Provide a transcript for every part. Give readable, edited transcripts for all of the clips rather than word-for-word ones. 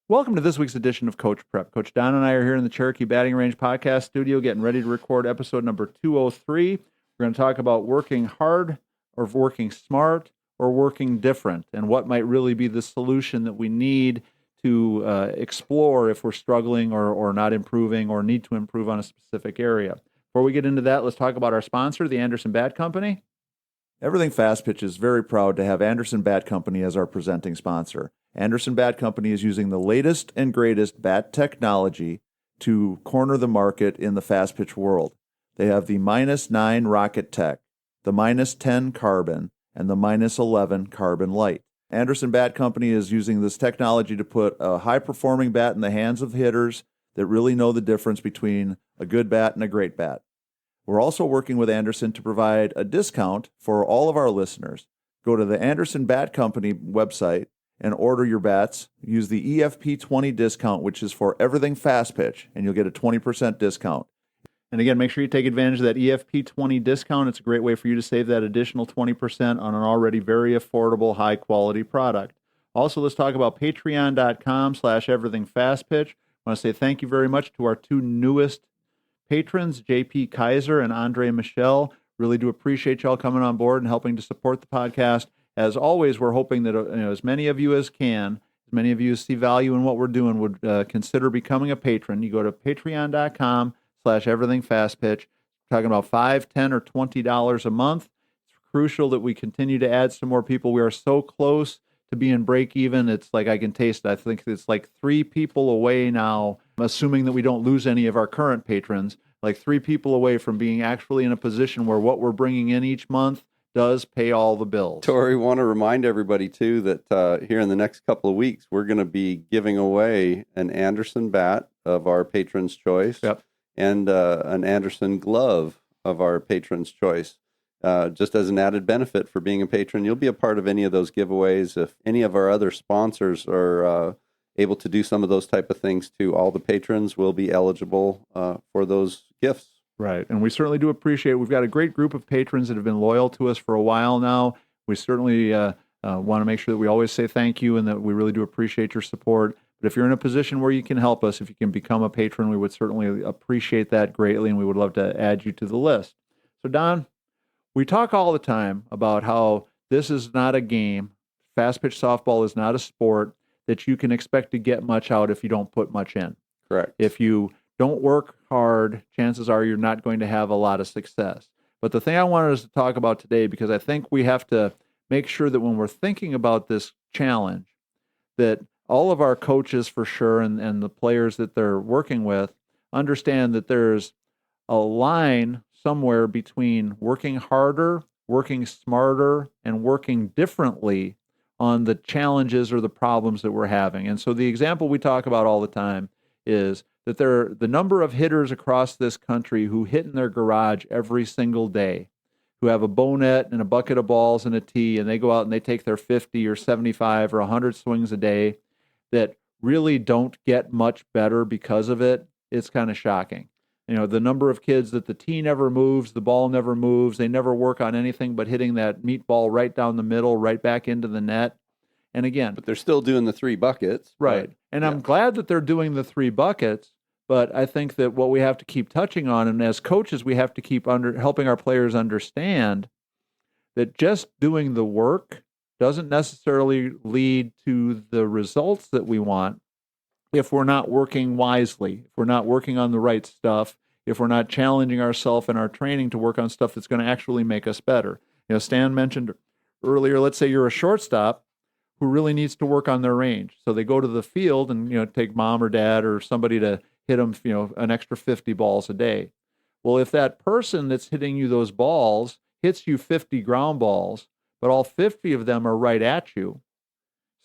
Welcome to this week's edition of Coach Prep. Coach Don and I are here in the Cherokee Batting Range podcast studio getting ready to record episode number 203. We're going to talk about working hard or working smart or working different and what might really be the solution that we need to explore if we're struggling or not improving or need to improve on a specific area. Before we get into that, let's talk about our sponsor, the Anderson Bat Company. Everything Fast Pitch is very proud to have Anderson Bat Company as our presenting sponsor. Anderson Bat Company is using the latest and greatest bat technology to corner the market in the fast pitch world. They have the -9 Rocket Tech, the -10 Carbon, and the -11 Carbon Light. Anderson Bat Company is using this technology to put a high-performing bat in the hands of hitters that really know the difference between a good bat and a great bat. We're also working with Anderson to provide a discount for all of our listeners. Go to the Anderson Bat Company website and order your bats. Use the EFP20 discount, which is for everything fast pitch, and you'll get a 20% discount. And again, make sure you take advantage of that EFP20 discount. It's a great way for you to save that additional 20% on an already very affordable, high-quality product. Also, let's talk about patreon.com/everythingfastpitch. I want to say thank you very much to our two newest patrons, JP Kaiser and Andre Michel. Really do appreciate y'all coming on board and helping to support the podcast. As always, we're hoping that as many of you as can, as many of you as see value in what we're doing, would consider becoming a patron. You go to patreon.com/everythingfastpitch. We're talking about $5, $10, or $20 a month. It's crucial that we continue to add some more people. We are so close to being break even. It's like I can taste it. I think it's like 3 people away now, assuming that we don't lose any of our current patrons, like 3 people away from being actually in a position where what we're bringing in each month does pay all the bills. Tori, want to remind everybody, too, that here in the next couple of weeks, we're going to be giving away an Anderson bat of our patron's choice. Yep. And an Anderson glove of our patron's choice. Just as an added benefit for being a patron, you'll be a part of any of those giveaways. If any of our other sponsors are able to do some of those type of things to all the patrons, will be eligible for those gifts. Right, and we certainly do appreciate it. We've got a great group of patrons that have been loyal to us for a while now. We certainly want to make sure that we always say thank you and that we really do appreciate your support. But if you're in a position where you can help us, if you can become a patron, we would certainly appreciate that greatly, and we would love to add you to the list. So, Don, we talk all the time about how this is not a game. Fast pitch softball is not a sport that you can expect to get much out if you don't put much in. Correct. If you don't work hard, chances are you're not going to have a lot of success. But the thing I wanted us to talk about today, because I think we have to make sure that when we're thinking about this challenge, that all of our coaches for sure and the players that they're working with understand that there's a line somewhere between working harder, working smarter, and working differently on the challenges or the problems that we're having. And so the example we talk about all the time is that the number of hitters across this country who hit in their garage every single day, who have a bow net and a bucket of balls and a tee, and they go out and they take their 50 or 75 or 100 swings a day that really don't get much better because of it, it's kind of shocking. You know, the number of kids that the tee never moves, the ball never moves, they never work on anything but hitting that meatball right down the middle, right back into the net. And again, but they're still doing the 3 buckets. Right. And yeah. I'm glad that they're doing the 3 buckets, but I think that what we have to keep touching on, and as coaches, we have to keep helping our players understand that just doing the work doesn't necessarily lead to the results that we want if we're not working wisely, if we're not working on the right stuff, if we're not challenging ourselves in our training to work on stuff that's going to actually make us better. You know, Stan mentioned earlier, let's say you're a shortstop who really needs to work on their range. So they go to the field and, you know, take mom or dad or somebody to hit them, you know, an extra 50 balls a day. Well, if that person that's hitting you those balls hits you 50 ground balls, but all 50 of them are right at you,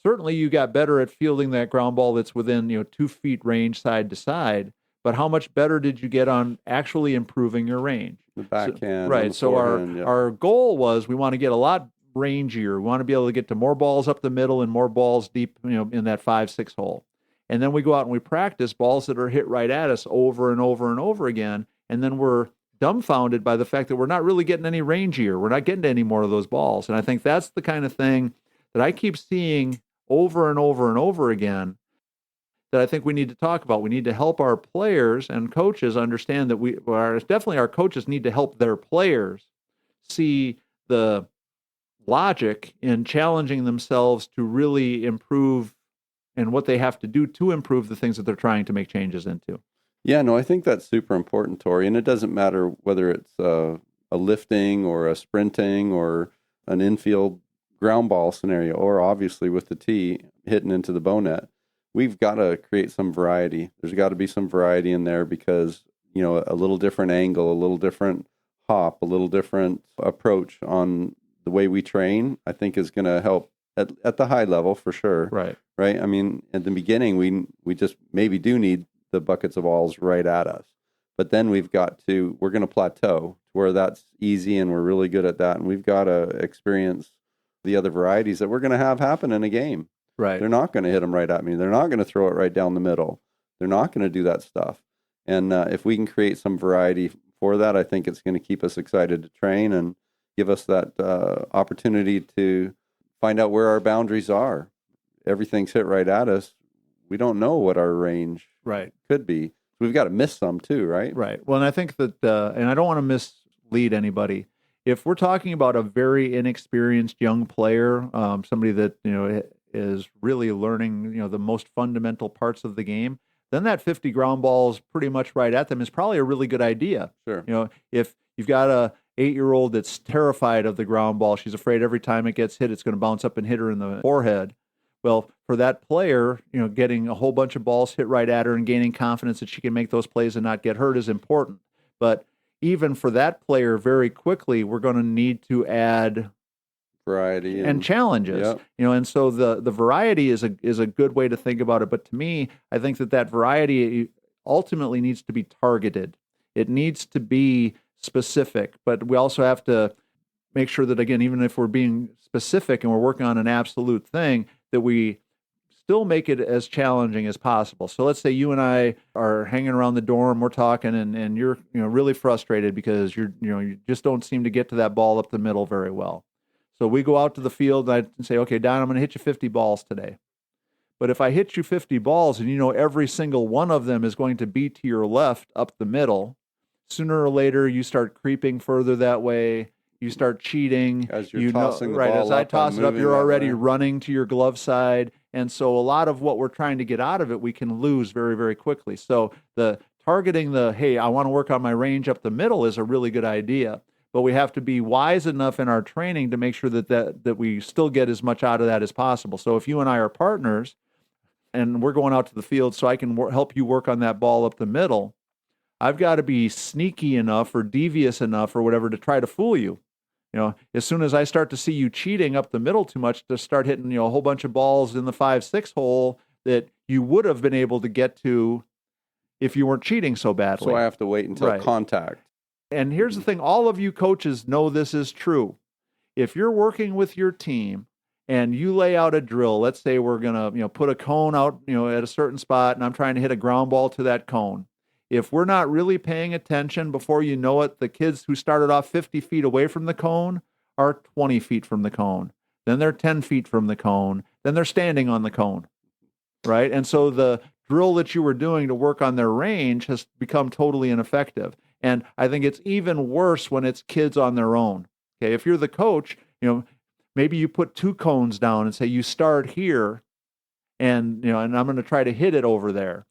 certainly you got better at fielding that ground ball that's within, 2 feet range side to side. But how much better did you get on actually improving your range? The backhand. Right. So our goal was we want to get a lot rangier. We want to be able to get to more balls up the middle and more balls deep, in that 5-6 hole. And then we go out and we practice balls that are hit right at us over and over and over again. And then we're dumbfounded by the fact that we're not really getting any rangier. We're not getting to any more of those balls. And I think that's the kind of thing that I keep seeing over and over and over again. that I think we need to talk about. We need to help our players and coaches understand that definitely our coaches need to help their players see the logic in challenging themselves to really improve and what they have to do to improve the things that they're trying to make changes into. Yeah, no, I think that's super important, Tori. And it doesn't matter whether it's a lifting or a sprinting or an infield ground ball scenario, or obviously with the tee hitting into the bow net. We've got to create some variety. There's got to be some variety in there because, a little different angle, a little different hop, a little different approach on the way we train, I think is going to help at the high level for sure. Right. Right. I mean, at the beginning, we just maybe do need the buckets of balls right at us. But then we're going to plateau to where that's easy and we're really good at that. And we've got to experience the other varieties that we're going to have happen in a game. Right. They're not going to hit them right at me. They're not going to throw it right down the middle. They're not going to do that stuff. And if we can create some variety for that, I think it's going to keep us excited to train and give us that opportunity to find out where our boundaries are. Everything's hit right at us. We don't know what our range could be. We've got to miss some too, right? Right. Well, and I think that, and I don't want to mislead anybody. If we're talking about a very inexperienced young player, somebody that is really learning the most fundamental parts of the game, then that 50 ground balls pretty much right at them is probably a really good idea. Sure. If you've got a 8-year-old that's terrified of the ground ball, she's afraid every time it gets hit, it's going to bounce up and hit her in the forehead. Well, for that player, getting a whole bunch of balls hit right at her and gaining confidence that she can make those plays and not get hurt is important. But even for that player, very quickly, we're going to need to add variety and challenges. Yep. And so the variety is a good way to think about it. But to me, I think that variety ultimately needs to be targeted. It needs to be specific. But we also have to make sure that, again, even if we're being specific and we're working on an absolute thing, that we still make it as challenging as possible. So let's say you and I are hanging around the dorm, we're talking, and you're really frustrated because you just don't seem to get to that ball up the middle very well. So we go out to the field and I say, okay, Don, I'm going to hit you 50 balls today. But if I hit you 50 balls and every single one of them is going to be to your left up the middle, sooner or later you start creeping further that way. You start cheating. As you're tossing the ball as I up, toss it up, you're already way. running to your glove side. And so a lot of what we're trying to get out of it, we can lose very, very quickly. So the targeting hey, I want to work on my range up the middle is a really good idea. But we have to be wise enough in our training to make sure that we still get as much out of that as possible. So if you and I are partners and we're going out to the field so I can help you work on that ball up the middle, I've got to be sneaky enough or devious enough or whatever to try to fool you. As soon as I start to see you cheating up the middle too much, to start hitting, a whole bunch of balls in the 5-6 hole that you would have been able to get to if you weren't cheating so badly. So I have to wait until contact. And here's the thing, all of you coaches know this is true. If you're working with your team and you lay out a drill, let's say we're going to, put a cone out, at a certain spot and I'm trying to hit a ground ball to that cone. If we're not really paying attention, before you know it, the kids who started off 50 feet away from the cone are 20 feet from the cone. Then they're 10 feet from the cone. Then they're standing on the cone, right? And so the drill that you were doing to work on their range has become totally ineffective. And I think it's even worse when it's kids on their own. Okay, if you're the coach, maybe you put 2 cones down and say, you start here, and and I'm going to try to hit it over there.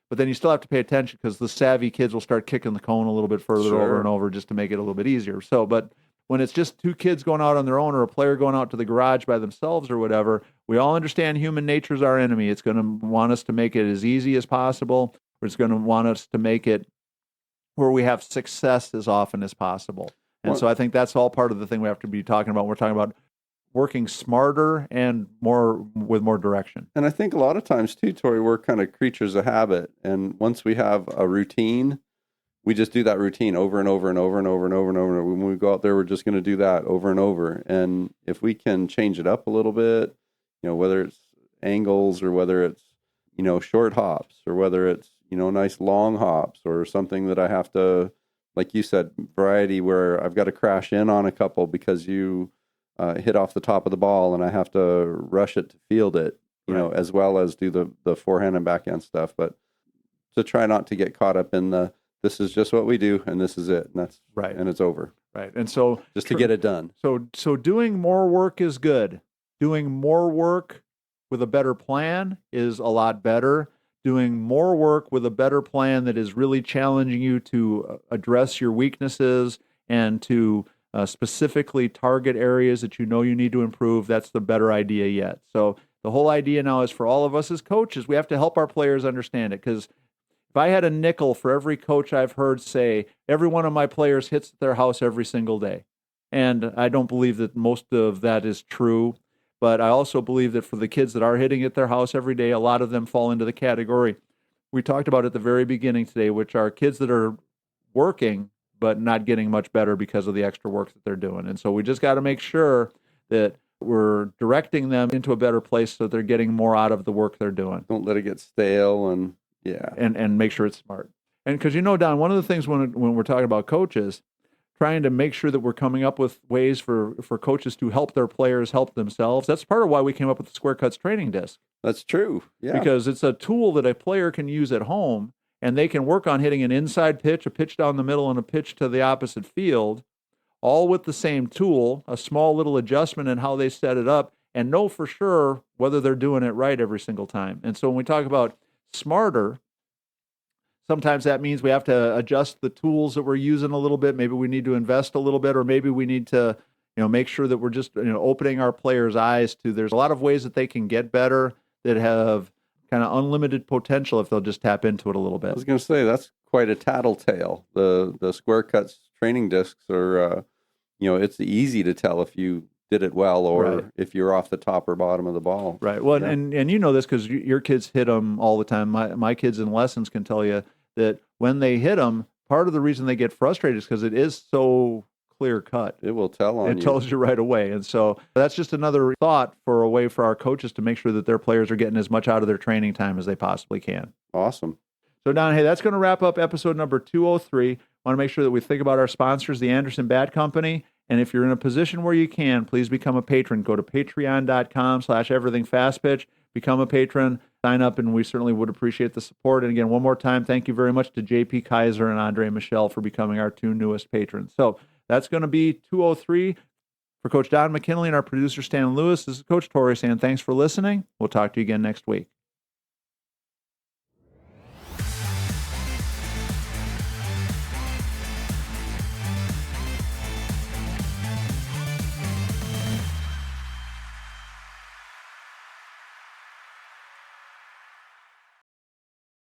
But then you still have to pay attention because the savvy kids will start kicking the cone a little bit further over and over just to make it a little bit easier. So, but when it's just 2 kids going out on their own or a player going out to the garage by themselves or whatever, we all understand human nature is our enemy. It's going to want us to make it as easy as possible, or it's going to want us to make it where we have success as often as possible. And so I think that's all part of the thing we have to be talking about. We're talking about working smarter and with more direction. And I think a lot of times too, Tori, we're kind of creatures of habit. And once we have a routine, we just do that routine over and over and over and over and over and over. When we go out there, we're just going to do that over and over. And if we can change it up a little bit, whether it's angles or whether it's, short hops or whether it's, nice long hops or something that I have to, like you said, variety where I've got to crash in on a couple because you hit off the top of the ball and I have to rush it to field it. know, as well as do the forehand and backhand stuff. But to try not to get caught up in this is just what we do and this is it. And that's Right. And it's over. Right. And so Just to get it done. So doing more work is good. Doing more work with a better plan is a lot better. Doing more work with a better plan that is really challenging you to address your weaknesses and to specifically target areas that you know you need to improve, that's the better idea yet. So the whole idea now is for all of us as coaches, we have to help our players understand it, because if I had a nickel for every coach I've heard say, every one of my players hits their house every single day. And I don't believe that most of that is true. But I also believe that for the kids that are hitting at their house every day, a lot of them fall into the category we talked about at the very beginning today, which are kids that are working but not getting much better because of the extra work that they're doing. And so we just got to make sure that we're directing them into a better place so they're getting more out of the work they're doing. Don't let it get stale and make sure it's smart. And because, Don, one of the things when we're talking about coaches, trying to make sure that we're coming up with ways for coaches to help their players help themselves. That's part of why we came up with the Square Cuts training disc. That's true. Yeah. Because it's a tool that a player can use at home, and they can work on hitting an inside pitch, a pitch down the middle, and a pitch to the opposite field, all with the same tool, a small little adjustment in how they set it up, and know for sure whether they're doing it right every single time. And so when we talk about smarter, sometimes that means we have to adjust the tools that we're using a little bit. Maybe we need to invest a little bit, or maybe we need to, make sure that we're just, opening our players' eyes to there's a lot of ways that they can get better that have kind of unlimited potential if they'll just tap into it a little bit. I was going to say that's quite a tattletale. The Square Cuts training discs are, it's easy to tell if you did it well or if you're off the top or bottom of the ball. Right. Well, and you know this because your kids hit them all the time. My kids in lessons can tell you that when they hit them, part of the reason they get frustrated is because it is so clear cut. It will tell on you. It tells you right away. And so that's just another thought for a way for our coaches to make sure that their players are getting as much out of their training time as they possibly can. Awesome. So, Don, hey, that's going to wrap up episode number 203. I want to make sure that we think about our sponsors, the Anderson Bat Company. And if you're in a position where you can, please become a patron. Go to patreon.com/everythingfastpitch. Become a patron. Sign up, and we certainly would appreciate the support. And again, one more time, thank you very much to JP Kaiser and Andre Michel for becoming our two newest patrons. So that's going to be 203. For Coach Don McKinley and our producer, Stan Lewis, this is Coach Torrey saying thanks for listening. We'll talk to you again next week.